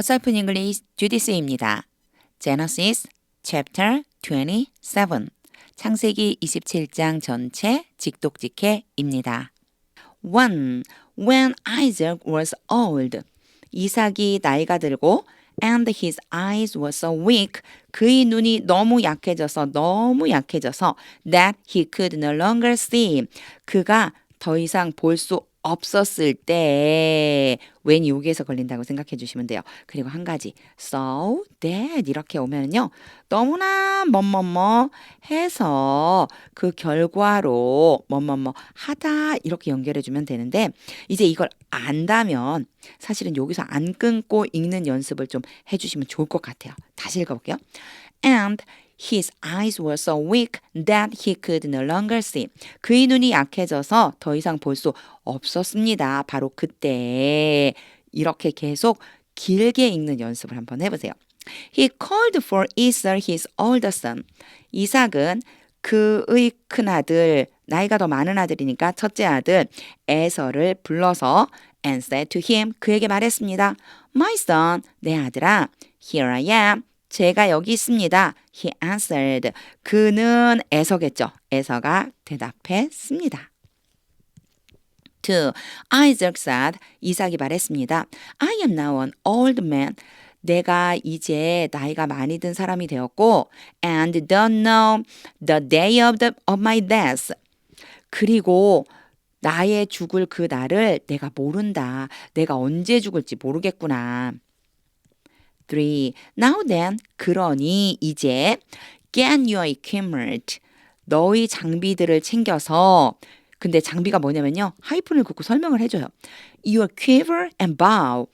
어설픈 잉글리시 주디스입니다. Genesis chapter 27 창세기 27장 전체 직독직해입니다. 1. When Isaac was old 이삭이 나이가 들고 and his eyes were so weak 그의 눈이 너무 약해져서 that he could no longer see 그가 더 이상 볼 수 없었을 때 when 여기에서 걸린다고 생각해 주시면 돼요. 그리고 한 가지 so that 이렇게 오면요 너무나 뭐뭐뭐 해서 그 결과로 뭐뭐뭐 하다 이렇게 연결해 주면 되는데 이제 이걸 안다면 사실은 여기서 안 끊고 읽는 연습을 좀 해주시면 좋을 것 같아요. 다시 읽어볼게요. And his eyes were so weak that he could no longer see. 그의 눈이 약해져서 더 이상 볼 수 없었습니다. 바로 그때 이렇게 계속 길게 읽는 연습을 한번 해보세요. He called for Esau, his older son. 이삭은 그의 큰아들, 나이가 더 많은 아들이니까 첫째 아들 에서를 불러서 and said to him, 그에게 말했습니다. My son, 내 아들아, here I am. 제가 여기 있습니다. He answered. 그는 에서겠죠. 에서가 대답했습니다. 2. Isaac said. 이삭이 말했습니다. I am now an old man. 내가 이제 나이가 많이 든 사람이 되었고 and don't know the day of my death. 그리고 나의 죽을 그 날을 내가 모른다. 내가 언제 죽을지 모르겠구나. 3. Now then, 그러니 이제 get your equipment. 너의 장비들을 챙겨서 근데 장비가 뭐냐면요. 하이픈을 긋고 설명을 해줘요. Your quiver and bow.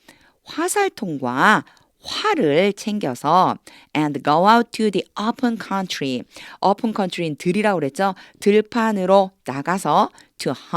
화살통과 활을 챙겨서 and go out to the open country. open country는 들이라고 그랬죠. 들판으로 나가서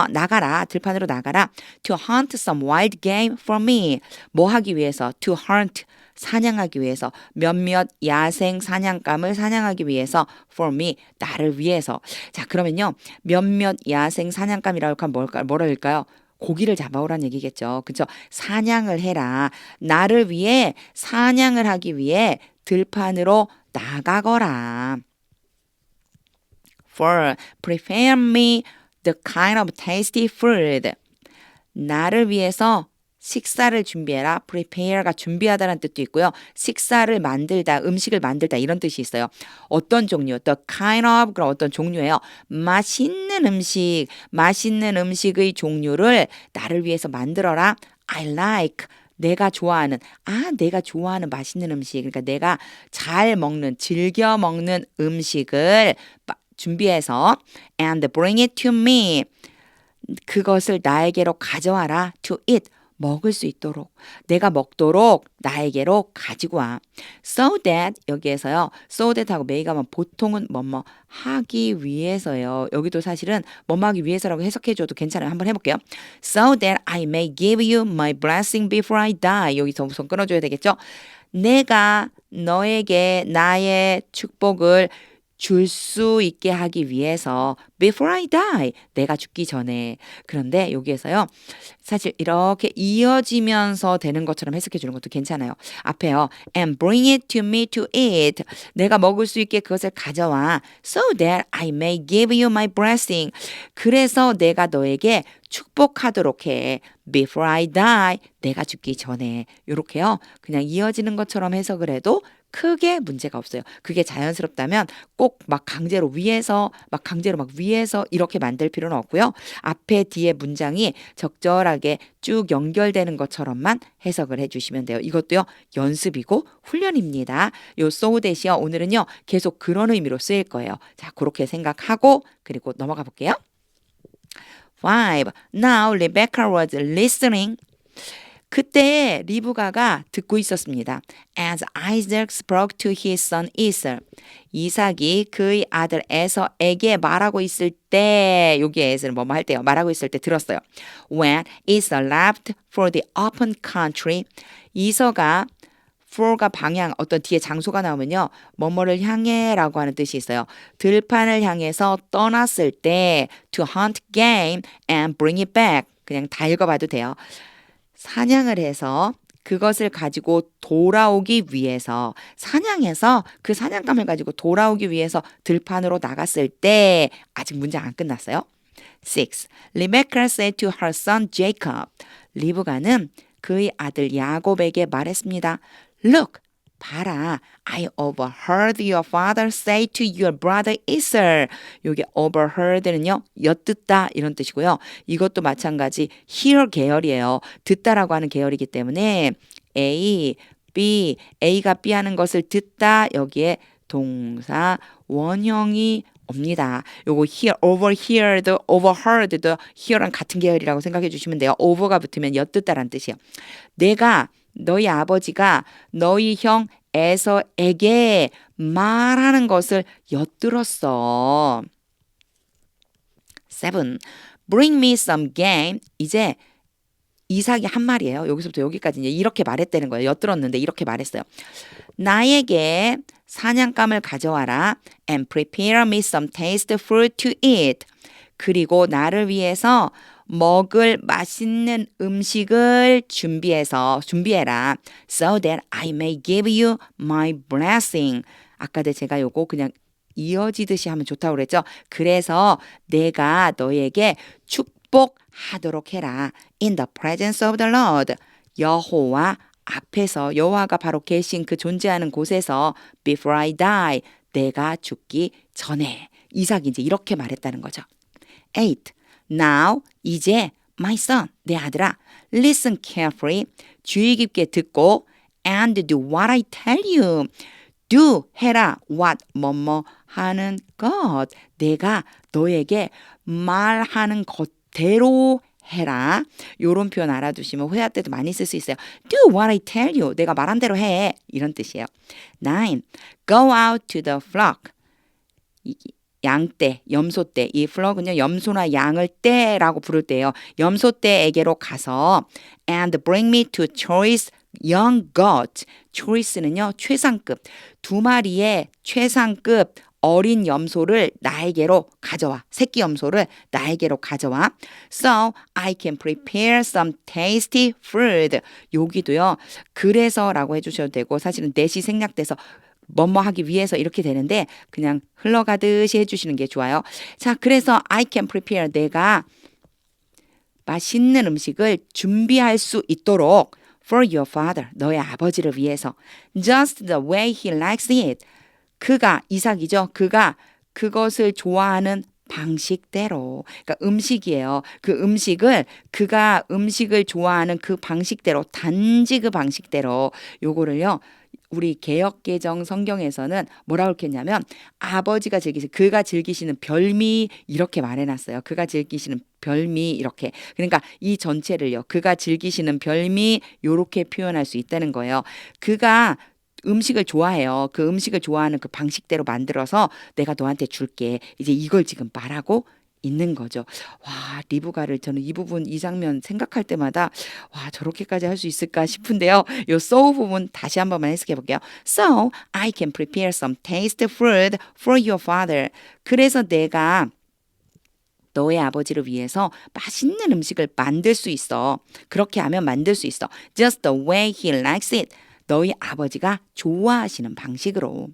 나가라. 들판으로 나가라. To hunt some wild game for me. 뭐 하기 위해서? To hunt. 사냥하기 위해서 몇몇 야생 사냥감을 사냥하기 위해서 for me 나를 위해서 자 그러면요 몇몇 야생 사냥감이라고 하면 뭐랄까요 고기를 잡아오란 얘기겠죠 그쵸 사냥을 해라 나를 위해 사냥을 하기 위해 들판으로 나가거라 for prepare me the kind of tasty food 나를 위해서 식사를 준비해라. prepare가 준비하다라는 뜻도 있고요. 식사를 만들다, 음식을 만들다 이런 뜻이 있어요. 어떤 종류, the kind of 그런 어떤 종류예요. 맛있는 음식의 종류를 나를 위해서 만들어라. I like 내가 좋아하는 맛있는 음식 그러니까 내가 잘 먹는 즐겨 먹는 음식을 준비해서 and bring it to me 그것을 나에게로 가져와라. to eat 먹을 수 있도록 내가 먹도록 나에게로 가지고 와. So that 여기에서요. So that 하고 may 가면 보통은 뭐뭐 하기 위해서요. 여기도 사실은 뭐뭐 하기 위해서라고 해석해줘도 괜찮아요. 한번 해볼게요. So that I may give you my blessing before I die. 여기서 우선 끊어줘야 되겠죠. 내가 너에게 나의 축복을 줄 수 있게 하기 위해서 before I die 내가 죽기 전에 그런데 여기에서요 사실 이렇게 이어지면서 되는 것처럼 해석해 주는 것도 괜찮아요 앞에요 and bring it to me to eat 내가 먹을 수 있게 그것을 가져와 so that I may give you my blessing 그래서 내가 너에게 축복하도록 해 before I die 내가 죽기 전에 요렇게요 그냥 이어지는 것처럼 해석을 해도 크게 문제가 없어요. 그게 자연스럽다면 꼭 막 강제로 위에서 이렇게 만들 필요는 없고요. 앞에 뒤에 문장이 적절하게 쭉 연결되는 것처럼만 해석을 해주시면 돼요. 이것도요. 연습이고 훈련입니다. 요 so that이요. 오늘은요. 계속 그런 의미로 쓰일 거예요. 자, 그렇게 생각하고 그리고 넘어가 볼게요. 5. Now Rebecca was listening. 그때 리브가가 듣고 있었습니다. As Isaac spoke to his son Esau. 이삭이 그의 아들 에서에게 말하고 있을 때 여기 에서는 뭐뭐 할 때요. 말하고 있을 때 들었어요. When Esau left for the open country. 이서가 for가 방향 어떤 뒤에 장소가 나오면요. 뭐뭐를 향해라고 하는 뜻이 있어요. 들판을 향해서 떠났을 때 to hunt game and bring it back. 그냥 다 읽어봐도 돼요. 사냥을 해서 그것을 가지고 돌아오기 위해서 사냥해서 그 사냥감을 가지고 돌아오기 위해서 들판으로 나갔을 때 아직 문장 안 끝났어요. 6. Rebecca said to her son Jacob. 리브가는 그의 아들 야곱에게 말했습니다. Look, 봐라. I overheard your father say to your brother Esau. 여기 overheard는요. 엿듣다 이런 뜻이고요. 이것도 마찬가지 hear 계열이에요. 듣다라고 하는 계열이기 때문에 A, B, A가 B 하는 것을 듣다 여기에 동사 원형이 옵니다. 요거 hear, overheard, overheard도 hear랑 같은 계열이라고 생각해 주시면 돼요. over가 붙으면 엿듣다라는 뜻이에요. 내가 너희 아버지가 너희 형 에서에게 말하는 것을 엿들었어. 7. Bring me some game. 이제 이삭이 한 말이에요. 여기서부터 여기까지 이제 이렇게 말했다는 거예요. 엿들었는데 이렇게 말했어요. 나에게 사냥감을 가져와라. And prepare me some tasty fruit to eat. 그리고 나를 위해서 먹을 맛있는 음식을 준비해라. So that I may give you my blessing. 아까도 제가 요거 그냥 이어지듯이 하면 좋다고 그랬죠. 그래서 내가 너에게 축복하도록 해라. In the presence of the Lord. 여호와 앞에서 여호와가 바로 계신 그 존재하는 곳에서 before I die. 내가 죽기 전에. 이삭이 이제 이렇게 말했다는 거죠. 8. Now, 이제 my son, 내 아들아, listen carefully, 주의 깊게 듣고 and do what I tell you. do, 해라, what, 뭐뭐 하는 것. 내가 너에게 말하는 것대로 해라. 요런 표현 알아두시면 회화 때도 많이 쓸 수 있어요. Do what I tell you. 내가 말한 대로 해. 이런 뜻이에요. 9. Go out to the flock. 양떼, 염소떼. 이 flock은요, 염소나 양을 떼라고 부를 때예요. 염소떼에게로 가서 and bring me to choice young goats. choice는요, 최상급. 2마리의 최상급 어린 염소를 나에게로 가져와. 새끼 염소를 나에게로 가져와. So I can prepare some tasty food. 여기도요. 그래서라고 해주셔도 되고 사실은 넷이 생략돼서 뭐뭐 하기 위해서 이렇게 되는데 그냥 흘러가듯이 해주시는 게 좋아요. 자, 그래서 I can prepare. 내가 맛있는 음식을 준비할 수 있도록 for your father. 너의 아버지를 위해서. Just the way he likes it. 그가 이삭이죠. 그가 그것을 좋아하는 방식대로. 그러니까 음식이에요. 그 음식을 그가 음식을 좋아하는 그 방식대로 단지 그 방식대로 요거를요. 우리 개역개정 성경에서는 뭐라고 했냐면 아버지가 그가 즐기시는 별미 이렇게 말해놨어요. 그가 즐기시는 별미 이렇게. 그러니까 이 전체를요. 그가 즐기시는 별미 이렇게 표현할 수 있다는 거예요. 그가 음식을 좋아해요. 그 음식을 좋아하는 그 방식대로 만들어서 내가 너한테 줄게. 이제 이걸 지금 말하고 있는 거죠. 와, 리브가를 저는 이 부분, 이 장면 생각할 때마다 와, 저렇게까지 할 수 있을까 싶은데요. 요 so 부분 다시 한 번만 해석해 볼게요. So, I can prepare some tasty food for your father. 그래서 내가 너의 아버지를 위해서 맛있는 음식을 만들 수 있어. 그렇게 하면 만들 수 있어. Just the way he likes it. 너희 아버지가 좋아하시는 방식으로.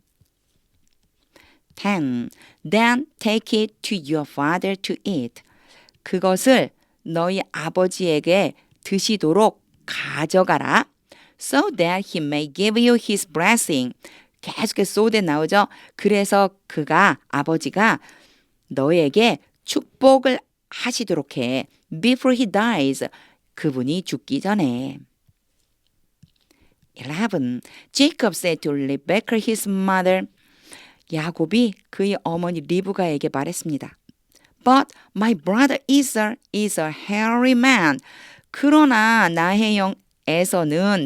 10. Then take it to your father to eat. 그것을 너희 아버지에게 드시도록 가져가라. So that he may give you his blessing. 계속해서 so that 나오죠. 그래서 아버지가 너에게 축복을 하시도록 해. Before he dies. 그분이 죽기 전에. 11. Jacob said to Rebekah his mother. 야곱이 그의 어머니 리브가에게 말했습니다. But my brother Esau is a hairy man. 그러나 나의 형 에서는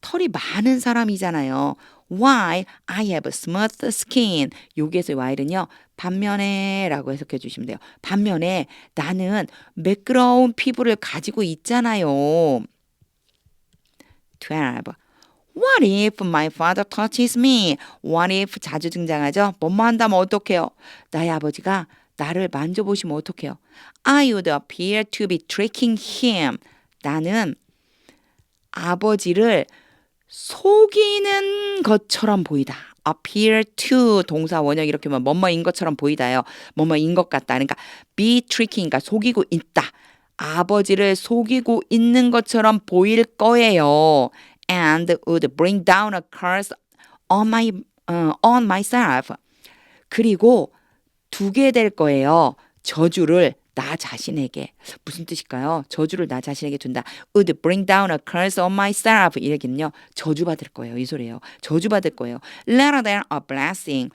털이 많은 사람이잖아요. Why I have smooth skin. 여기에서 Y는요. 반면에 라고 해석해 주시면 돼요. 반면에 나는 매끄러운 피부를 가지고 있잖아요. 12. What if my father touches me? What if 자주 등장하죠? 뭐뭐 한다면 어떡해요? 나의 아버지가 나를 만져보시면 어떡해요? I would appear to be tricking him. 나는 아버지를 속이는 것처럼 보이다. appear to 동사 원형 이렇게 하면 뭐뭐인 것처럼 보이다요. 뭐뭐인 것 같다. 그러니까 be tricking, 그러니까 속이고 있다. 아버지를 속이고 있는 것처럼 보일 거예요. And would bring down a curse on myself. 그리고 두게 될 거예요. 저주를 나 자신에게. 무슨 뜻일까요? 저주를 나 자신에게 둔다. Would bring down a curse on myself. 이 얘기는요. 저주받을 거예요. 이 소리예요. 저주받을 거예요. Rather than a blessing.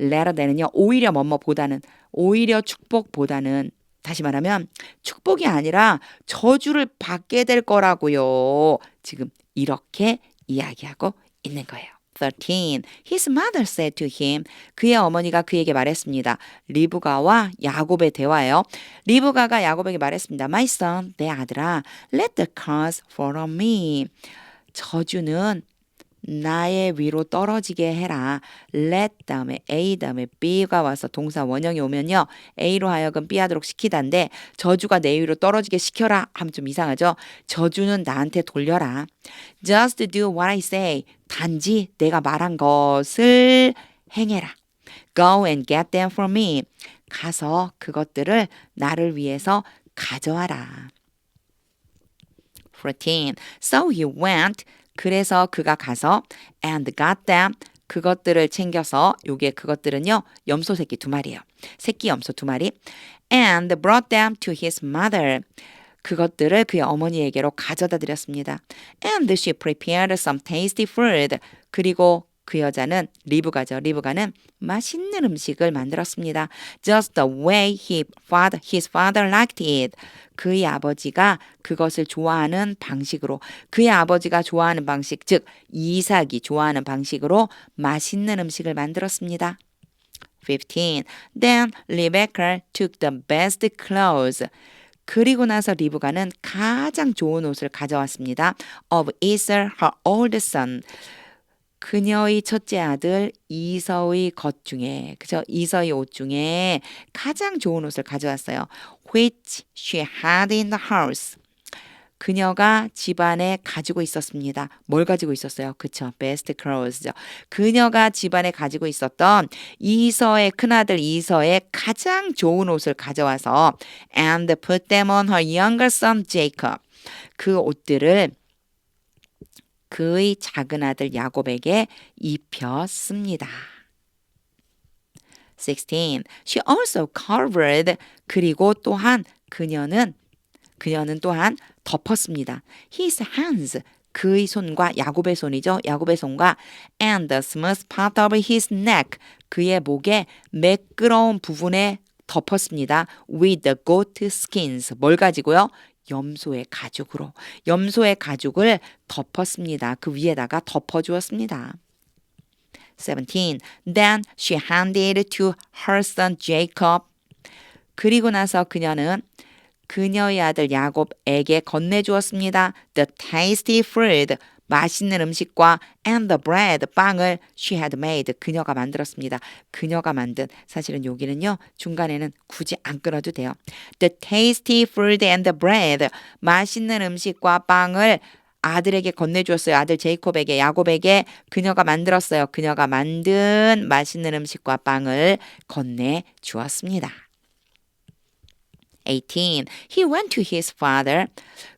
rather than은요. 오히려 뭐뭐보다는, 오히려 축복보다는, 다시 말하면 축복이 아니라 저주를 받게 될 거라고요. 지금 이렇게 이야기하고 있는 거예요. 13. His mother said to him. 그의 어머니가 그에게 말했습니다. 리브가와 야곱의 대화예요. 리브가가 야곱에게 말했습니다. My son, 내 아들아, let the curse fall on me. 저주는 나의 위로 떨어지게 해라. let 다음에 A 다음에 B가 와서 동사 원형이 오면요. A로 하여금 B 하도록 시키다인데 저주가 내 위로 떨어지게 시켜라 하면 좀 이상하죠. 저주는 나한테 돌려라. Just do what I say. 단지 내가 말한 것을 행해라. Go and get them for me. 가서 그것들을 나를 위해서 가져와라. 14. So he went. 그래서 그가 가서 and got them. 그것들을 챙겨서 요게 그것들은요. 염소 새끼 2마리예요. 새끼 염소 2마리. And brought them to his mother. 그것들을 그의 어머니에게로 가져다 드렸습니다. And she prepared some tasty food. 그리고 그 여자는 리브가죠. 리브가는 맛있는 음식을 만들었습니다. Just the way his father liked it. 그의 아버지가 그것을 좋아하는 방식으로, 그의 아버지가 좋아하는 방식, 즉 이삭이 좋아하는 방식으로 맛있는 음식을 만들었습니다. 15. Then Rebecca took the best clothes. 그리고 나서 리브가는 가장 좋은 옷을 가져왔습니다. Of Esau, her oldest son. 그녀의 첫째 아들 이서의 것 중에, 그죠? 이서의 옷 중에 가장 좋은 옷을 가져왔어요. Which she had in the house. 그녀가 집안에 가지고 있었습니다. 뭘 가지고 있었어요? 그쵸? Best clothes죠. 그녀가 집안에 가지고 있었던 이서의 큰아들 이서의 가장 좋은 옷을 가져와서 and put them on her younger son Jacob. 그 옷들을 그의 작은 아들 야곱에게 입혔습니다. 16. She also covered. 그리고 또한 그녀는 또한 덮었습니다. His hands. 그의 손과 야곱의 손이죠. 야곱의 손과 and the smooth part of his neck. 그의 목의 매끄러운 부분에 덮었습니다. With the goat skins. 뭘 가지고요? 염소의 가죽으로. 염소의 가죽을 덮었습니다. 그 위에다가 덮어주었습니다. 17. Then she handed to her son Jacob. 그리고 나서 그녀는 그녀의 아들 야곱에게 건네주었습니다. The tasty food. 맛있는 음식과 and the bread, 빵을 she had made, 그녀가 만들었습니다. 그녀가 만든, 사실은 여기는요. 중간에는 굳이 안 끊어도 돼요. The tasty food and the bread, 맛있는 음식과 빵을 아들에게 건네주었어요. 아들 제이콥에게, 야곱에게 그녀가 만들었어요. 그녀가 만든 맛있는 음식과 빵을 건네주었습니다. 18. He went to his father.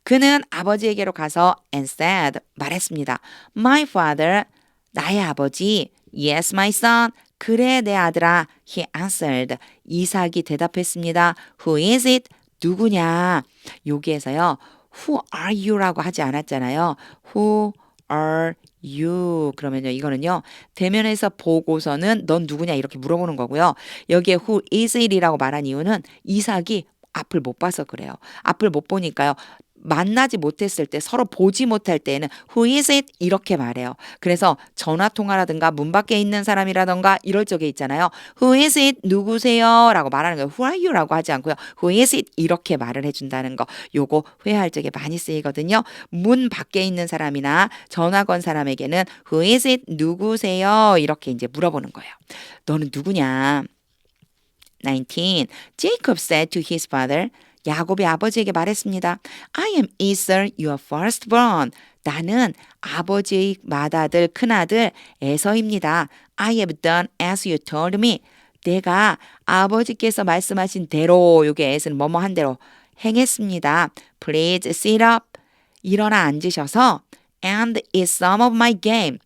그는 아버지에게로 가서 and said, 말했습니다. My father, 나의 아버지. Yes, my son. 그래, 내 아들아. He answered. 이삭이 대답했습니다. Who is it? 누구냐? 여기에서요. Who are you라고 하지 않았잖아요. Who are you? 그러면요, 이거는요, 대면에서 보고서는 넌 누구냐 이렇게 물어보는 거고요. 여기에 who is it이라고 말한 이유는 이삭이 앞을 못 봐서 그래요. 앞을 못 보니까요. 만나지 못했을 때, 서로 보지 못할 때에는 who is it? 이렇게 말해요. 그래서 전화통화라든가 문 밖에 있는 사람이라든가 이럴 적에 있잖아요. Who is it? 누구세요? 라고 말하는 거예요. Who are you? 라고 하지 않고요. Who is it? 이렇게 말을 해준다는 거. 요거 회화할 적에 많이 쓰이거든요. 문 밖에 있는 사람이나 전화 건 사람에게는 Who is it? 누구세요? 이렇게 이제 물어보는 거예요. 너는 누구냐? 19. Jacob said to his father. 야곱이 아버지에게 말했습니다. I am Esau, your firstborn. 나는 아버지의 맏아들, 큰아들 에서입니다. I have done as you told me. 내가 아버지께서 말씀하신 대로, 요게 as는 뭐뭐 한 대로 행했습니다. Please sit up. 일어나 앉으셔서 and eat some of my game.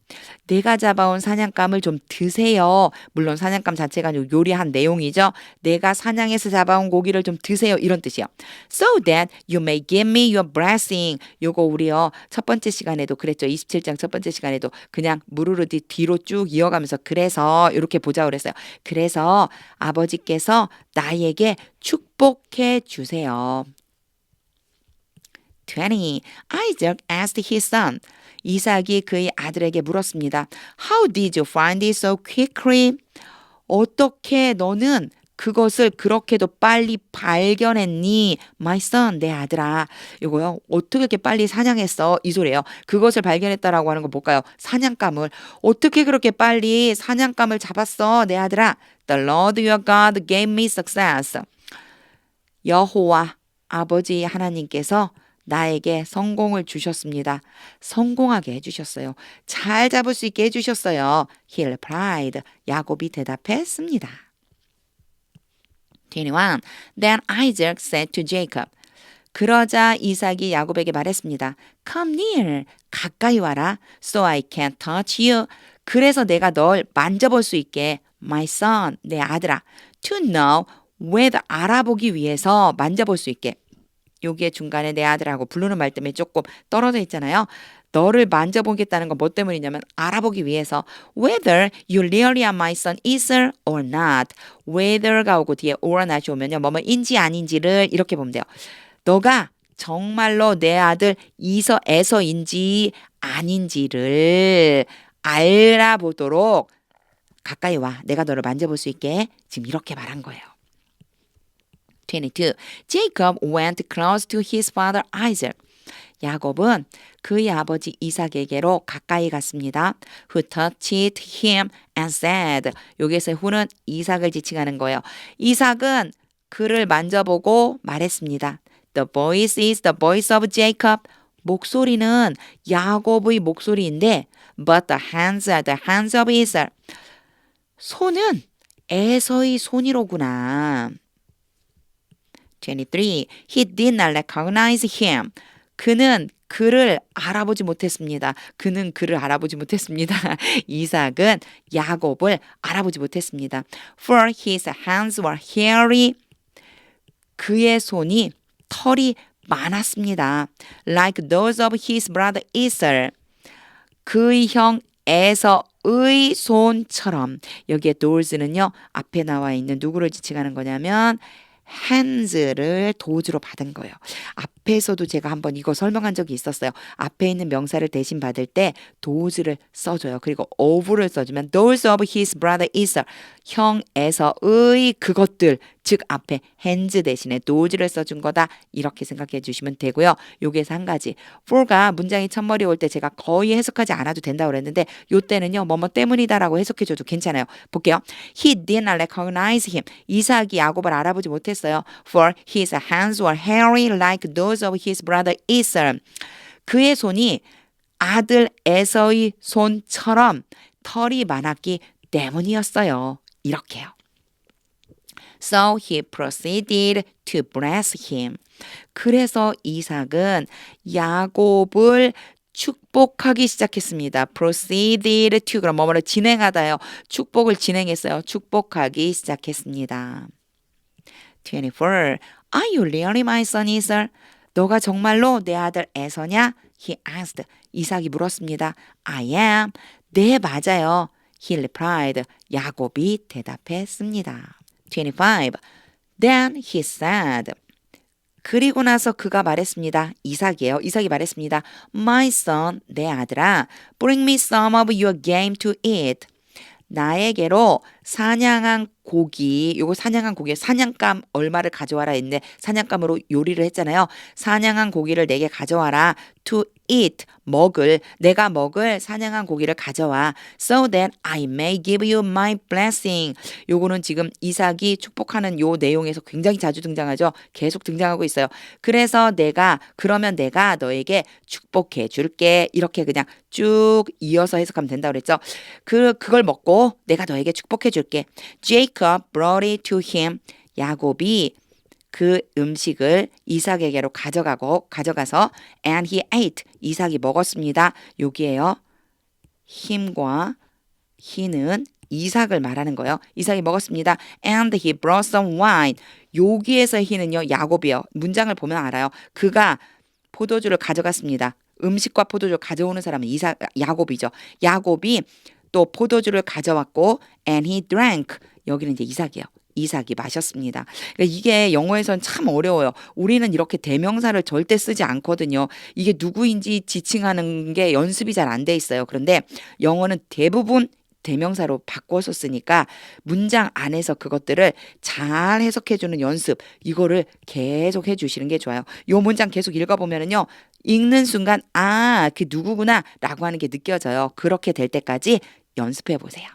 내가 잡아온 사냥감을 좀 드세요. 물론 사냥감 자체가 아니고 요리한 내용이죠. 내가 사냥해서 잡아온 고기를 좀 드세요. 이런 뜻이요. So that you may give me your blessing. 요거 우리요. 첫 번째 시간에도 그랬죠. 27장 첫 번째 시간에도 그냥 무르르디 뒤로 쭉 이어가면서 그래서 이렇게 보자고 그랬어요. 그래서 아버지께서 나에게 축복해 주세요. 20. Isaac asked his son. 이삭이 그의 아들에게 물었습니다. How did you find it so quickly? 어떻게 너는 그것을 그렇게도 빨리 발견했니? My son, 내 아들아. 이거요. 어떻게 이렇게 빨리 사냥했어? 이 소리예요. 그것을 발견했다라고 하는 거 볼까요? 사냥감을. 어떻게 그렇게 빨리 사냥감을 잡았어? 내 아들아. The Lord your God gave me success. 여호와 아버지 하나님께서 나에게 성공을 주셨습니다. 성공하게 해주셨어요. 잘 잡을 수 있게 해주셨어요. He replied. 야곱이 대답했습니다. 21. Then Isaac said to Jacob. 그러자 이삭이 야곱에게 말했습니다. Come near. 가까이 와라. So I can touch you. 그래서 내가 널 만져볼 수 있게. My son. 내 아들아. To know whether 알아보기 위해서 만져볼 수 있게. 여기에 중간에 내 아들하고 부르는 말 때문에 조금 떨어져 있잖아요. 너를 만져보겠다는 건 뭐 때문이냐면 알아보기 위해서 whether you really are my son Esau or not. whether가 오고 뒤에 or not이 오면요. 뭐뭐인지 아닌지를 이렇게 보면 돼요. 너가 정말로 내 아들 에서인지 아닌지를 알아보도록 가까이 와. 내가 너를 만져볼 수 있게 지금 이렇게 말한 거예요. 22. Jacob went close to his father Isaac. 야곱은 그의 아버지 이삭에게로 가까이 갔습니다. Who touched him and said. 여기에서 who는 이삭을 지칭하는 거예요. 이삭은 그를 만져보고 말했습니다. The voice is the voice of Jacob. 목소리는 야곱의 목소리인데 but the hands are the hands of Esau. 손은 에서의 손이로구나. 23. He did not recognize him. 그는 그를 알아보지 못했습니다. 그는 그를 알아보지 못했습니다. 이삭은 야곱을 알아보지 못했습니다. For his hands were hairy. 그의 손이 털이 많았습니다. Like those of his brother Esau. 그의 형 에서의 손처럼. 여기에 those는요. 앞에 나와 있는 누구를 지칭하는 거냐면 hands를 도주로 받은 거예요. 앞에서도 제가 한번 이거 설명한 적이 있었어요. 앞에 있는 명사를 대신 받을 때 does를 써줘요. 그리고 of를 써주면 those of his brother Esau. 형 에서의 그것들. 즉 앞에 hands 대신에 does를 써준 거다. 이렇게 생각해 주시면 되고요. 여기에서 한 가지. for가 문장이 첫머리 올 때 제가 거의 해석하지 않아도 된다고 그랬는데 요때는요. 뭐뭐 때문이다라고 해석해 줘도 괜찮아요. 볼게요. He did not recognize him. 이삭이 야곱을 알아보지 못했어요. For his hands were hairy like those of his brother Esau. 그의 손이 아들 에서의 손처럼 털이 많았기 때문이었어요. 이렇게요. So he proceeded to bless him. 그래서 이삭은 야곱을 축복하기 시작했습니다. proceeded to 그럼 뭐뭐를 진행하다요. 축복을 진행했어요. 축복하기 시작했습니다. 24. Are you really my son Esau? 너가 정말로 내 아들 에서냐? He asked. 이삭이 물었습니다. I am. 네, 맞아요. He replied. 야곱이 대답했습니다. 25. Then he said. 그리고 나서 그가 말했습니다. 이삭이에요. 이삭이 말했습니다. My son, 내 아들아, bring me some of your game to eat. 나에게로 사냥한 고기, 요거 사냥한 고기, 사냥감 얼마를 가져와라 했는데 사냥감으로 요리를 했잖아요. 사냥한 고기를 내게 가져와라. To eat, 내가 먹을 사냥한 고기를 가져와. So that I may give you my blessing. 요거는 지금 이삭이 축복하는 요 내용에서 굉장히 자주 등장하죠. 계속 등장하고 있어요. 그러면 내가 너에게 축복해 줄게. 이렇게 그냥 쭉 이어서 해석하면 된다고 그랬죠. 그걸 먹고 내가 너에게 축복해 줄게. Jacob brought it to him. 야곱이 그 음식을 이삭에게로 가져가서 and he ate. 이삭이 먹었습니다. 여기에요. him과 he는 이삭을 말하는 거예요. 이삭이 먹었습니다. And he brought some wine. 여기에서 he는요. 야곱이요. 문장을 보면 알아요. 그가 포도주를 가져갔습니다. 음식과 포도주를 가져오는 사람은 야곱이죠. 야곱이 또 포도주를 가져왔고 and he drank. 여기는 이제 이삭이에요. 이삭이 마셨습니다. 그러니까 이게 영어에선 참 어려워요. 우리는 이렇게 대명사를 절대 쓰지 않거든요. 이게 누구인지 지칭하는 게 연습이 잘 안 돼 있어요. 그런데 영어는 대부분 대명사로 바꿔서 쓰니까 문장 안에서 그것들을 잘 해석해주는 연습, 이거를 계속 해주시는 게 좋아요. 이 문장 계속 읽어보면은요, 읽는 순간 그 누구구나 라고 하는 게 느껴져요. 그렇게 될 때까지 연습해 보세요.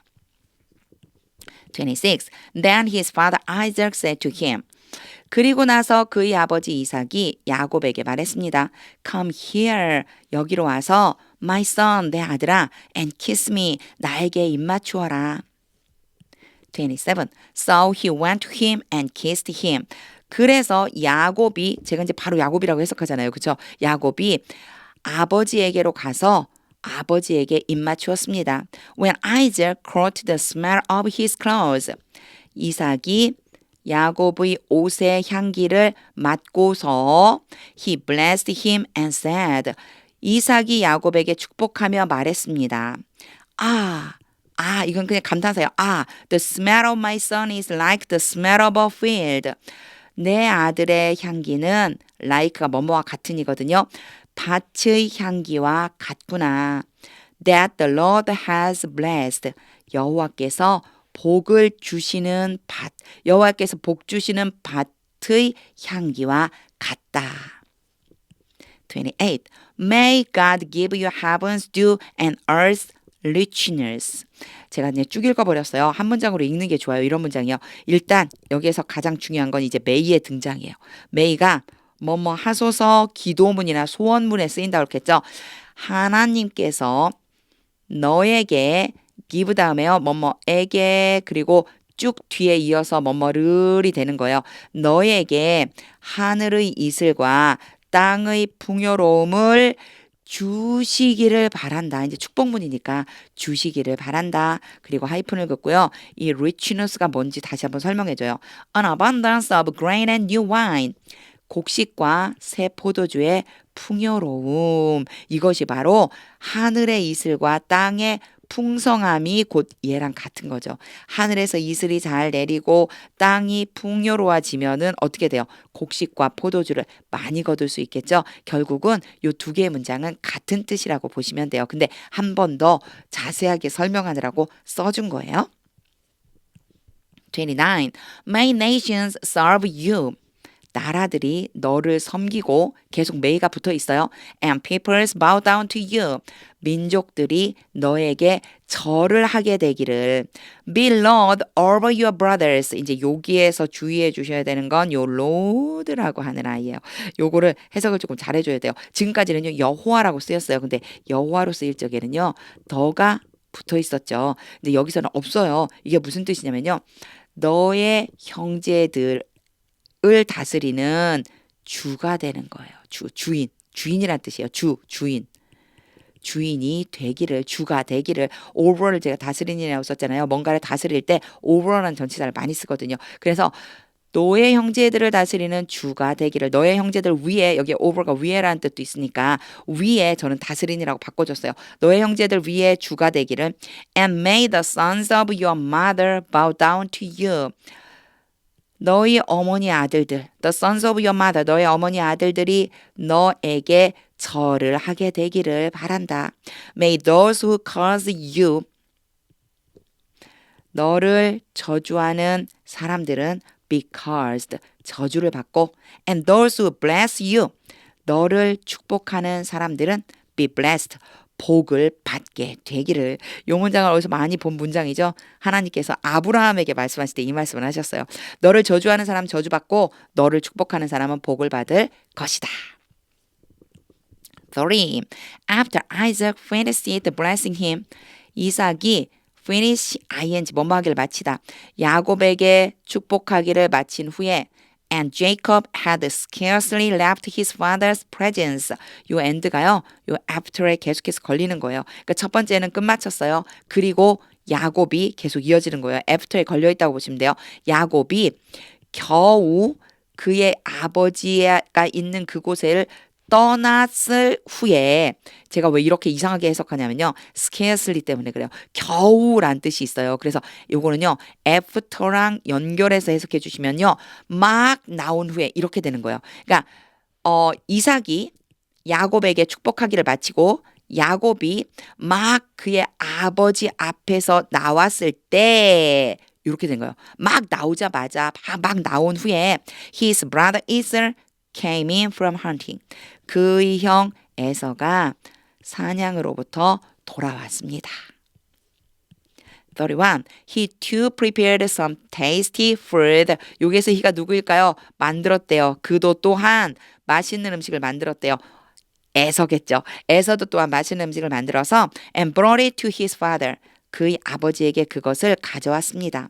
26. Then his father Isaac said to him. 그리고 나서 그의 아버지 이삭이 야곱에게 말했습니다. Come here. 여기로 와서 my son, 내 아들아, and kiss me. 나에게 입 맞추어라. 27. So he went to him and kissed him. 그래서 야곱이, 제가 이제 바로 야곱이라고 해석하잖아요. 그렇죠? 야곱이 아버지에게로 가서 아버지에게 입 맞추었습니다. When Isaac caught the smell of his clothes. 이삭이 야곱의 옷의 향기를 맡고서 he blessed him and said. 이삭이 야곱에게 축복하며 말했습니다. 이건 그냥 감탄사예요. the smell of my son is like the smell of a field. 내 아들의 향기는 like가 뭐뭐와 같은이거든요. 밭의 향기와 같구나. That the Lord has blessed. 여호와께서 복을 주시는 밭, 여호와께서 복 주시는 밭의 향기와 같다. 28. May God give you heaven's dew and earth's richness. 제가 그냥 쭉 읽어버렸어요. 한 문장으로 읽는 게 좋아요. 이런 문장이요. 일단 여기에서 가장 중요한 건 이제 may의 등장이에요. may가 뭐뭐 하소서 기도문이나 소원문에 쓰인다고 그랬겠죠. 하나님께서 너에게 give 다음에요. 뭐뭐에게 그리고 쭉 뒤에 이어서 뭐뭐를이 되는 거예요. 너에게 하늘의 이슬과 땅의 풍요로움을 주시기를 바란다. 이제 축복문이니까 주시기를 바란다. 그리고 하이픈을 긋고요. 이 richness가 뭔지 다시 한번 설명해줘요. An abundance of grain and new wine. 곡식과 새 포도주의 풍요로움. 이것이 바로 하늘의 이슬과 땅의 풍성함이 곧 얘랑 같은 거죠. 하늘에서 이슬이 잘 내리고 땅이 풍요로워지면은 어떻게 돼요? 곡식과 포도주를 많이 거둘 수 있겠죠. 결국은 이 두 개의 문장은 같은 뜻이라고 보시면 돼요. 근데 한 번 더 자세하게 설명하느라고 써준 거예요. 29. May nations serve you. 나라들이 너를 섬기고 계속 may가 붙어 있어요. And peoples bow down to you. 민족들이 너에게 절을 하게 되기를. Be Lord over your brothers. 이제 여기에서 주의해 주셔야 되는 건 요 Lord라고 하는 아이예요. 요거를 해석을 조금 잘해줘야 돼요. 지금까지는요 여호와라고 쓰였어요. 근데 여호와로 쓰일 적에는요 더가 붙어 있었죠. 근데 여기서는 없어요. 이게 무슨 뜻이냐면요. 너의 형제들 을 다스리는 주가 되는 거예요. 주인이란 뜻이에요. 주인이 되기를, 주가 되기를. over를 제가 다스리니라고 썼잖아요. 뭔가를 다스릴 때 over라는 전치사를 많이 쓰거든요. 그래서 너의 형제들을 다스리는 주가 되기를. 너의 형제들 위에, 여기 over가 위에라는 뜻도 있으니까 위에 저는 다스리니라고 바꿔줬어요. 너의 형제들 위에 주가 되기를. And may the sons of your mother bow down to you. 너희 어머니 아들들, the sons of your mother, 너의 어머니 아들들이 너에게 절을 하게 되기를 바란다. May those who curse you, 너를 저주하는 사람들은 be cursed, 저주를 받고 and those who bless you, 너를 축복하는 사람들은 be blessed, 복을 받게 되기를. 이 문장을 어디서 많이 본 문장이죠. 하나님께서 아브라함에게 말씀하실 때 이 말씀을 하셨어요. 너를 저주하는 사람 저주받고 너를 축복하는 사람은 복을 받을 것이다. 3. After Isaac finished blessing him, 이삭이 finish ing 뭐뭐하기를 마치다. 야곱에게 축복하기를 마친 후에 and Jacob had scarcely left his father's presence. 요 end가요. 요 after에 계속해서 걸리는 거예요. 그러니까 첫 번째는 끝마쳤어요. 그리고 야곱이 계속 이어지는 거예요. after에 걸려 있다고 보시면 돼요. 야곱이 겨우 그의 아버지가 있는 그곳을 떠났을 후에 제가 왜 이렇게 이상하게 해석하냐면요. scarcely 때문에 그래요. 겨우란 뜻이 있어요. 그래서 요거는요. after랑 연결해서 해석해 주시면요. 막 나온 후에 이렇게 되는 거예요. 그러니까 이삭이 야곱에게 축복하기를 마치고 야곱이 막 그의 아버지 앞에서 나왔을 때 이렇게 된 거예요. 막 나오자마자 막 나온 후에 his brother Esau came in from hunting. 그의 형 에서가 사냥으로부터 돌아왔습니다. 31. He too prepared some tasty food. 여기서 he가 누구일까요? 만들었대요. 그도 또한 맛있는 음식을 만들었대요. 에서겠죠. 에서도 또한 맛있는 음식을 만들어서 and brought it to his father. 그의 아버지에게 그것을 가져왔습니다.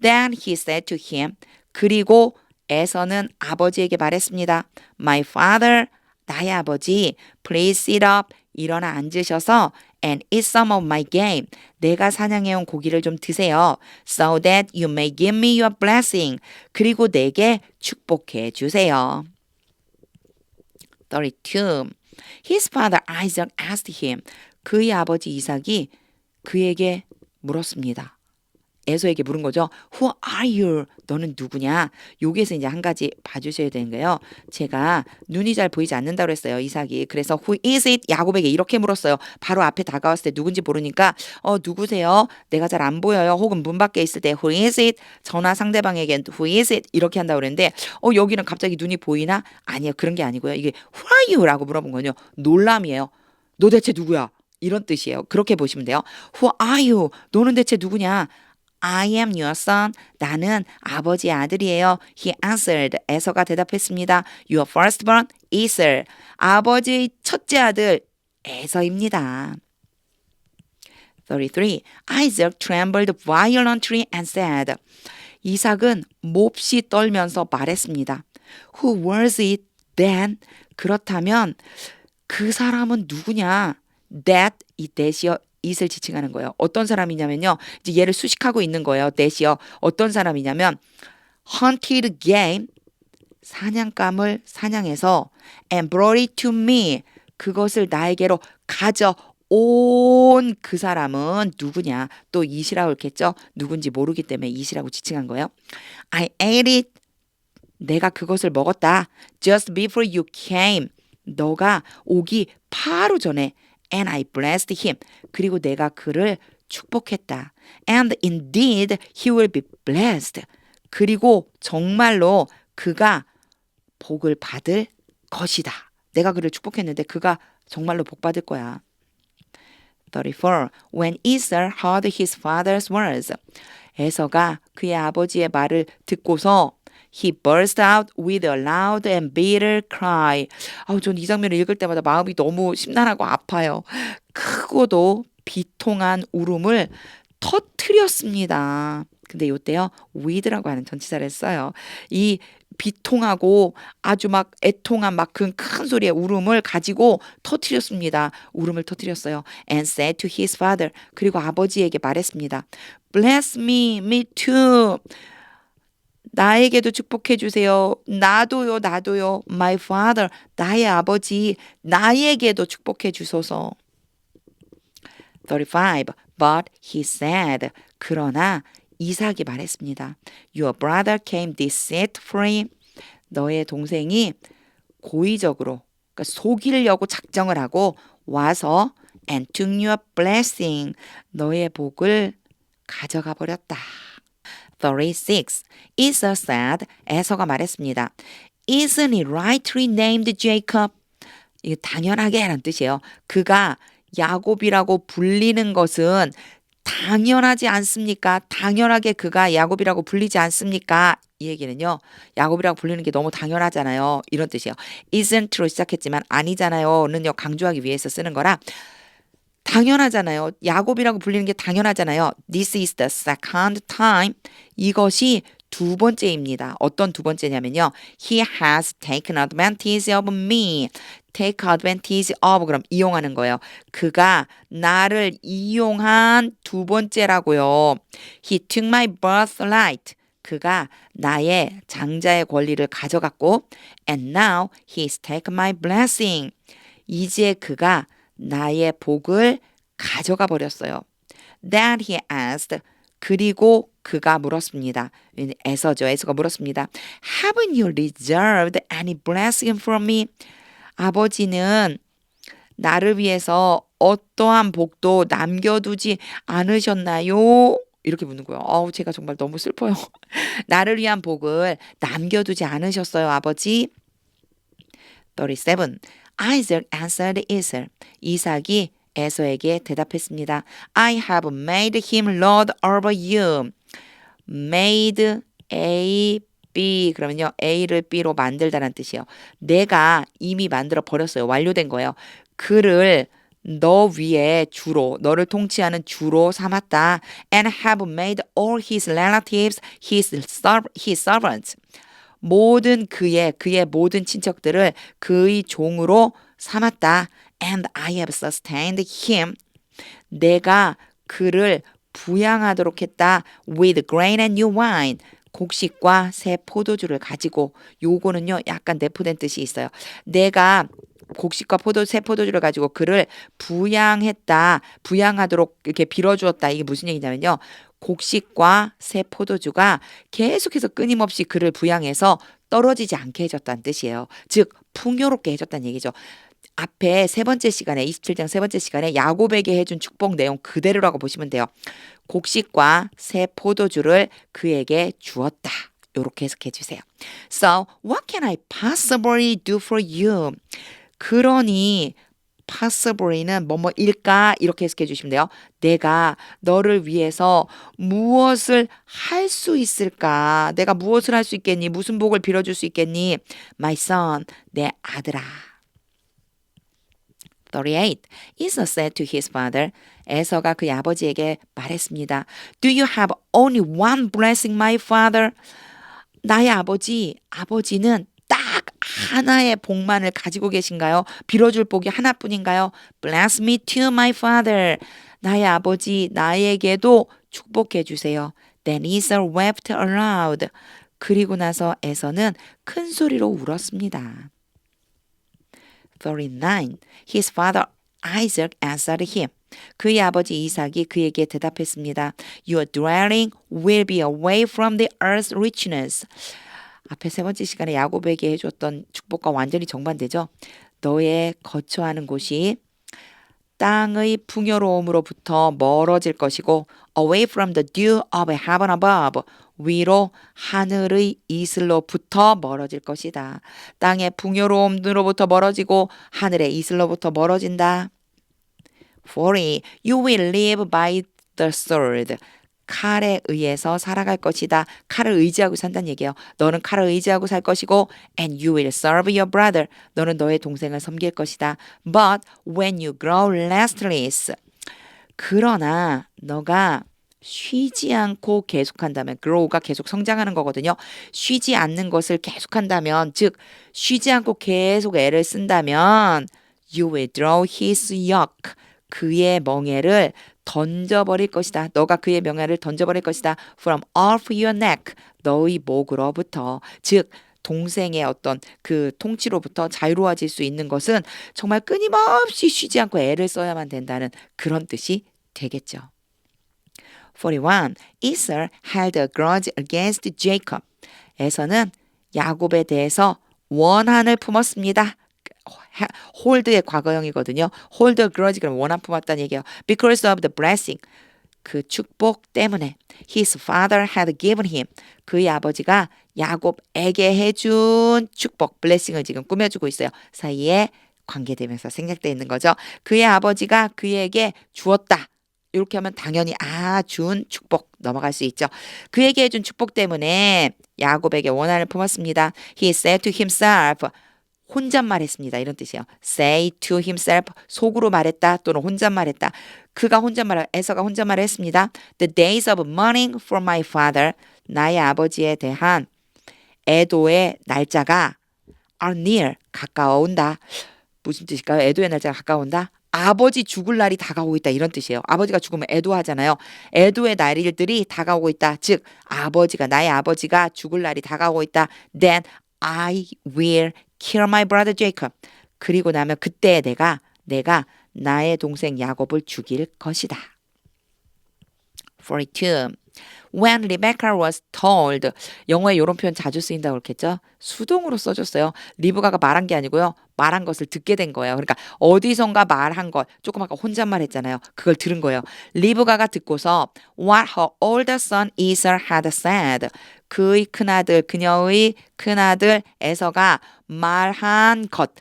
Then he said to him. 그리고 에서는 아버지에게 말했습니다. My father, 나의 아버지, please sit up, 일어나 앉으셔서 and eat some of my game. 내가 사냥해온 고기를 좀 드세요. So that you may give me your blessing. 그리고 내게 축복해 주세요. 32. His father Isaac asked him. 그의 아버지 이삭이 그에게 물었습니다. 에서에게 물은 거죠. Who are you? 너는 누구냐? 여기에서 이제 한 가지 봐주셔야 되는 거예요. 제가 눈이 잘 보이지 않는다고 했어요. 이삭이. 그래서 Who is it? 야곱에게 이렇게 물었어요. 바로 앞에 다가왔을 때 누군지 모르니까 누구세요? 내가 잘 안 보여요. 혹은 문 밖에 있을 때 Who is it? 전화 상대방에게 Who is it? 이렇게 한다고 그랬는데 여기는 갑자기 눈이 보이나? 아니요. 그런 게 아니고요. 이게 Who are you? 라고 물어본 거요. 놀람이에요. 너 대체 누구야? 이런 뜻이에요. 그렇게 보시면 돼요. Who are you? 너는 대체 누구냐? I am your son. 나는 아버지의 아들이에요. He answered. 에서가 대답했습니다. Your firstborn, Esau. 아버지의 첫째 아들, 에서입니다. 33. Isaac trembled violently and said. 이삭은 몹시 떨면서 말했습니다. Who was it then? 그렇다면 그 사람은 누구냐? That, 이 that이요. it을 지칭하는 거예요. 어떤 사람이냐면요. 이제 얘를 수식하고 있는 거예요. that이요. 어떤 사람이냐면 hunted game, 사냥감을 사냥해서 and brought it to me, 그것을 나에게로 가져온 그 사람은 누구냐. 또 it이라고 했겠죠. 누군지 모르기 때문에 it이라고 지칭한 거예요. I ate it. 내가 그것을 먹었다. Just before you came. 너가 오기 바로 전에 And I blessed him. 그리고 내가 그를 축복했다. And indeed he will be blessed. 그리고 정말로 그가 복을 받을 것이다. 내가 그를 축복했는데 그가 정말로 복 받을 거야. 34. When Esau heard his father's words. 에서가 그의 아버지의 말을 듣고서 He burst out with a loud and bitter cry. 전 이 장면을 읽을 때마다 마음이 너무 심란하고 아파요. 크고도 비통한 울음을 터뜨렸습니다. 근데 이때요, with라고 하는 전치사를 써요. 이 비통하고 아주 막 애통한 막 큰 소리의 울음을 가지고 터뜨렸습니다. 울음을 터뜨렸어요. And said to his father. 그리고 아버지에게 말했습니다. Bless me, me too. 나에게도 축복해 주세요. 나도요. My father, 나의 아버지, 나에게도 축복해 주소서. 35. But he said, 그러나 이삭이 말했습니다. Your brother came deceitfully. 너의 동생이 고의적으로, 그러니까 속이려고 작정을 하고 와서 and took your blessing. 너의 복을 가져가 버렸다. 36. Esau said, 에서가 말했습니다. Isn't he rightly named Jacob? 이게 당연하게 라는 뜻이에요. 그가 야곱이라고 불리는 것은 당연하지 않습니까? 당연하게 그가 야곱이라고 불리지 않습니까? 이 얘기는요. 야곱이라고 불리는 게 너무 당연하잖아요. 이런 뜻이에요. isn't로 시작했지만 아니잖아요는요. 강조하기 위해서 쓰는 거라 당연하잖아요. 야곱이라고 불리는 게 당연하잖아요. This is the second time. 이것이 두 번째입니다. 어떤 두 번째냐면요. He has taken advantage of me. take advantage of 그럼 이용하는 거예요. 그가 나를 이용한 두 번째라고요. He took my birthright. 그가 나의 장자의 권리를 가져갔고 and now he's taken my blessing. 이제 그가 나의 복을 가져가 버렸어요. Then he asked. 그리고 그가 물었습니다. 에서가 물었습니다. Haven't you reserved any blessing from me? 아버지는 나를 위해서 어떠한 복도 남겨두지 않으셨나요? 이렇게 묻는 거예요. 제가 정말 너무 슬퍼요. 나를 위한 복을 남겨두지 않으셨어요, 아버지? 37. Isaac answered Esau. 이삭이 에서에게 대답했습니다. I have made him lord over you. made A, B 그러면요. A를 B로 만들다라는 뜻이에요. 내가 이미 만들어 버렸어요. 완료된 거예요. 그를 너 위에 주로 너를 통치하는 주로 삼았다. And have made all his relatives his servants. 모든 그의 모든 친척들을 그의 종으로 삼았다. And I have sustained him. 내가 그를 부양하도록 했다. With grain and new wine. 곡식과 새 포도주를 가지고 요거는요. 약간 내포된 뜻이 있어요. 내가 곡식과 새 포도주를 가지고 그를 부양했다. 부양하도록 이렇게 빌어주었다. 이게 무슨 얘기냐면요. 곡식과 새 포도주가 계속해서 끊임없이 그를 부양해서 떨어지지 않게 해줬다는 뜻이에요. 즉 풍요롭게 해줬다는 얘기죠. 앞에 세 번째 시간에 27장 세 번째 시간에 야곱에게 해준 축복 내용 그대로라고 보시면 돼요. 곡식과 새 포도주를 그에게 주었다. 이렇게 해석해 주세요. So, what can I possibly do for you? 그러니 possibly는 뭐뭐일까 이렇게 해석해 주시면 돼요. 내가 너를 위해서 무엇을 할 수 있을까? 내가 무엇을 할 수 있겠니? 무슨 복을 빌어줄 수 있겠니? My son, 내 아들아. 38. Esau said to his father. 에서가 그의 아버지에게 말했습니다. Do you have only one blessing, my father? 나의 아버지는 딱 하나의 복만을 가지고 계신가요? 빌어줄 복이 하나뿐인가요? Bless me too, my father. 나의 아버지, 나에게도 축복해 주세요. Then Esau wept aloud. 그리고 나서 에서는 큰 소리로 울었습니다. 39. His father Isaac answered him. 그의 아버지 이삭이 그에게 대답했습니다. Your dwelling will be away from the earth's richness. 앞에 세 번째 시간에 야곱에게 해줬던 축복과 완전히 정반대죠. 너의 거처하는 곳이 땅의 풍요로움으로부터 멀어질 것이고 away from the dew of heaven above. 위로 하늘의 이슬로부터 멀어질 것이다. 땅의 풍요로움으로부터 멀어지고 하늘의 이슬로부터 멀어진다. 40. You will live by the sword. 칼에 의해서 살아갈 것이다. 칼을 의지하고 산다는 얘기예요. 너는 칼을 의지하고 살 것이고 and you will serve your brother. 너는 너의 동생을 섬길 것이다. But when you grow restless. 그러나 너가 쉬지 않고 계속한다면 grow가 계속 성장하는 거거든요. 쉬지 않는 것을 계속한다면 즉 쉬지 않고 계속 애를 쓴다면 you will throw his yoke. 그의 멍에를 던져버릴 것이다. 너가 그의 명예를 던져버릴 것이다. From off your neck. 너의 목으로부터. 즉 동생의 어떤 그 통치로부터 자유로워질 수 있는 것은 정말 끊임없이 쉬지 않고 애를 써야만 된다는 그런 뜻이 되겠죠. 41. Esau held a grudge against Jacob. 에서는 야곱에 대해서 원한을 품었습니다. hold의 과거형이거든요. hold a grudge 그럼 원한 품었다는 얘기예요. Because of the blessing. 그 축복 때문에 his father had given him 그의 아버지가 야곱에게 해준 축복 blessing을 지금 꾸며주고 있어요. 사이에 관계되면서 생략되어 있는 거죠. 그의 아버지가 그에게 주었다. 이렇게 하면 당연히 준 축복 넘어갈 수 있죠. 그에게 해준 축복 때문에 야곱에게 원한을 품었습니다. He said to himself 혼잣말했습니다. 이런 뜻이에요. Say to himself 속으로 말했다 또는 혼잣말했다. 에서가 혼잣말을 했습니다. The days of mourning for my father 나의 아버지에 대한 애도의 날짜가 are near 가까워온다. 무슨 뜻일까요? 애도의 날짜가 가까워온다. 아버지 죽을 날이 다가오고 있다 이런 뜻이에요. 아버지가 죽으면 애도하잖아요. 애도의 날들이 다가오고 있다. 즉 나의 아버지가 죽을 날이 다가오고 있다. Then I will kill my brother Jacob. 그리고 나면 그때 내가 나의 동생 야곱을 죽일 것이다. 42. When Rebecca was told 영어에 이런 표현 자주 쓰인다고 그랬겠죠. 수동으로 써줬어요. 리브가가 말한 게 아니고요. 말한 것을 듣게 된 거예요. 그러니까 어디선가 말한 것 조금 아까 혼잣말 했잖아요. 그걸 들은 거예요. 리브가가 듣고서 What her older son Esau had said 그녀의 큰아들 에서가 말한 것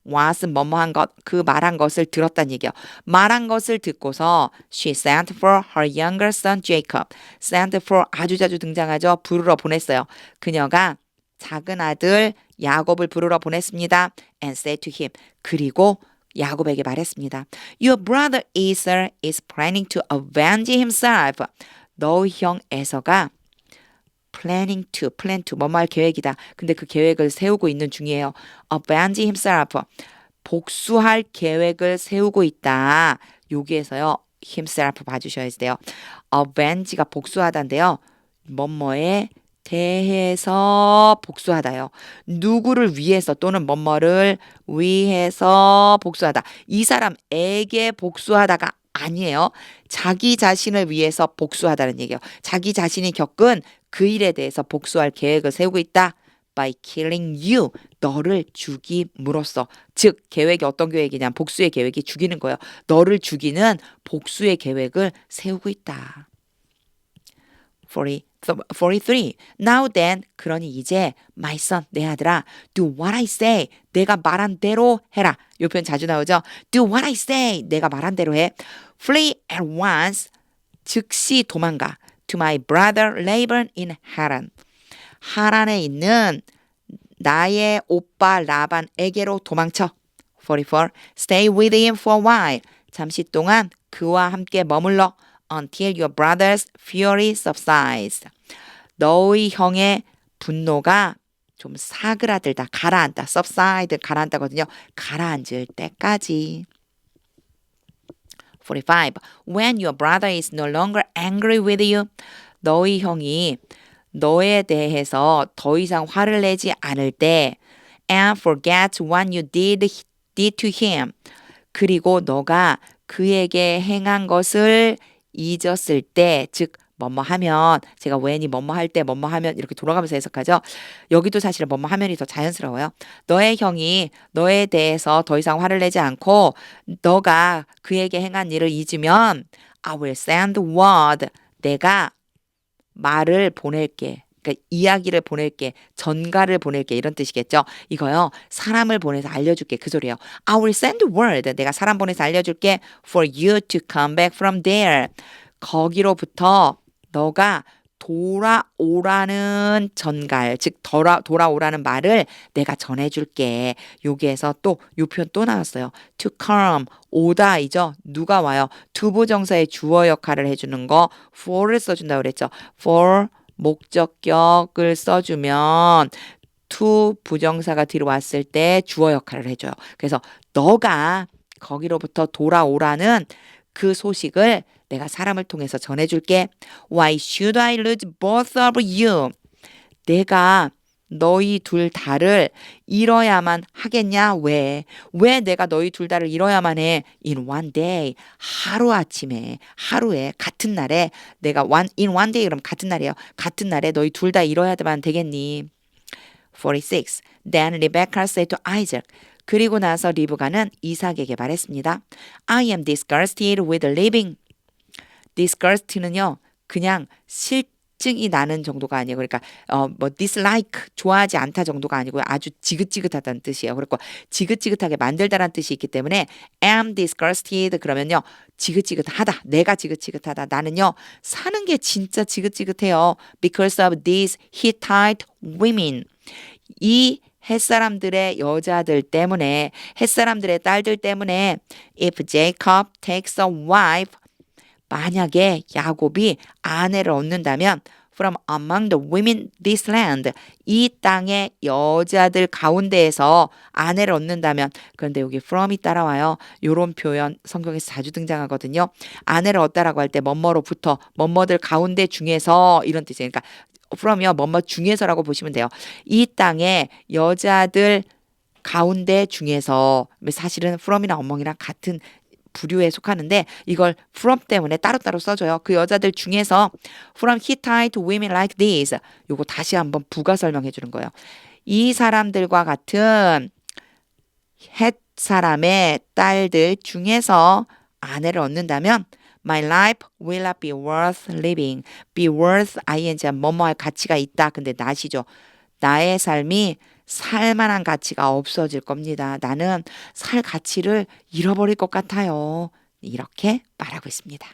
what은 뭐뭐한 것, 그 말한 것을 들었다는 얘기예요. 말한 것을 듣고서 she sent for her younger son Jacob. sent for 아주 자주 등장하죠. 부르러 보냈어요. 그녀가 작은 아들 야곱을 부르러 보냈습니다. and said to him. 그리고 야곱에게 말했습니다. Your brother Esau is planning to avenge himself. 너의 형 에서가 plan to 뭐뭐 할 계획이다. 근데 그 계획을 세우고 있는 중이에요. avenge himself. 복수할 계획을 세우고 있다. 여기에서요. himself 봐주셔야 돼요. avenge가 복수하다인데요. 뭐뭐에 대해서 복수하다요. 누구를 위해서 또는 뭐뭐를 위해서 복수하다. 이 사람에게 복수하다가 아니에요. 자기 자신을 위해서 복수하다는 얘기예요. 자기 자신이 겪은 그 일에 대해서 복수할 계획을 세우고 있다. By killing you. 너를 죽임으로써. 즉 계획이 어떤 계획이냐. 복수의 계획이 죽이는 거예요. 너를 죽이는 복수의 계획을 세우고 있다. 43. Now then, 그러니 이제 my son, 내 아들아, do what I say. 내가 말한 대로 해라. 이 표현 자주 나오죠. Do what I say. 내가 말한 대로 해. Flee at once. 즉시 도망가. To my brother Laban in Haran. 하란에 있는 나의 오빠 라반에게로 도망쳐. 44. Stay with him for a while. 잠시 동안 그와 함께 머물러. Until your brother's fury subsides. 너의 형의 분노가 좀 사그라들다, 가라앉다. subside, 가라앉다거든요. 가라앉을 때까지. 45. When your brother is no longer angry with you. 너의 형이 너에 대해서 더 이상 화를 내지 않을 때 and forget what you did to him. 그리고 너가 그에게 행한 것을 잊었을 때, 즉 뭐뭐 하면, 제가 when이 뭐뭐 할 때 뭐뭐 하면 이렇게 돌아가면서 해석하죠. 여기도 사실은 뭐뭐 하면이 더 자연스러워요. 너의 형이 너에 대해서 더 이상 화를 내지 않고 너가 그에게 행한 일을 잊으면 I will send word. 내가 말을 보낼게. 그러니까 이야기를 보낼게. 전가를 보낼게. 이런 뜻이겠죠. 이거요. 사람을 보내서 알려줄게. 그 소리예요. I will send word. 내가 사람 보내서 알려줄게. For you to come back from there. 거기로부터 너가 돌아오라는 전갈, 즉 돌아오라는 말을 내가 전해줄게. 여기에서 또 요 표현 또 나왔어요. To come, 오다이죠. 누가 와요? 투부정사의 주어 역할을 해주는 거 for를 써준다고 그랬죠. for 목적격을 써주면 to 부정사가 뒤로 왔을 때 주어 역할을 해줘요. 그래서 너가 거기로부터 돌아오라는 그 소식을 내가 사람을 통해서 전해줄게. Why should I lose both of you? 내가 너희 둘 다를 잃어야만 하겠냐? 왜 내가 너희 둘 다를 잃어야만 해? In one day. 하루에 같은 날에 내가 in one day 그럼 같은 날이에요. 같은 날에 너희 둘 다 잃어야만 되겠니? 46. Then Rebecca said to Isaac. 그리고 나서 리브가는 이삭에게 말했습니다. I am disgusted with living. disgust는요. 그냥 실증이 나는 정도가 아니에요. 그러니까 뭐 dislike 좋아하지 않다 정도가 아니고요. 아주 지긋지긋하다는 뜻이에요. 그리고 지긋지긋하게 만들다라는 뜻이 있기 때문에 am disgusted 그러면요. 지긋지긋하다. 내가 지긋지긋하다. 나는요. 사는 게 진짜 지긋지긋해요. because of these Hittite women. 이 햇사람들의 여자들 때문에 햇사람들의 딸들 때문에 if Jacob takes a wife 만약에 야곱이 아내를 얻는다면 from among the women this land 이 땅의 여자들 가운데에서 아내를 얻는다면 그런데 여기 from이 따라와요. 요런 표현 성경에서 자주 등장하거든요. 아내를 얻다라고 할 때 뭐뭐로부터 뭐뭐들 가운데 중에서 이런 뜻이에요. 그러니까 from이요 뭐뭐 중에서라고 보시면 돼요. 이 땅의 여자들 가운데 중에서 사실은 from이나 among이랑 같은 부류에 속하는데 이걸 from 때문에 따로따로 써줘요. 그 여자들 중에서 from Hittite women like these 요거 다시 한번 부가 설명해 주는 거예요. 이 사람들과 같은 헷 사람의 딸들 중에서 아내를 얻는다면 My life will not be worth living. Be worth ing 뭐뭐할 가치가 있다. 근데 not이죠. 나의 삶이 살만한 가치가 없어질 겁니다. 나는 살 가치를 잃어버릴 것 같아요. 이렇게 말하고 있습니다.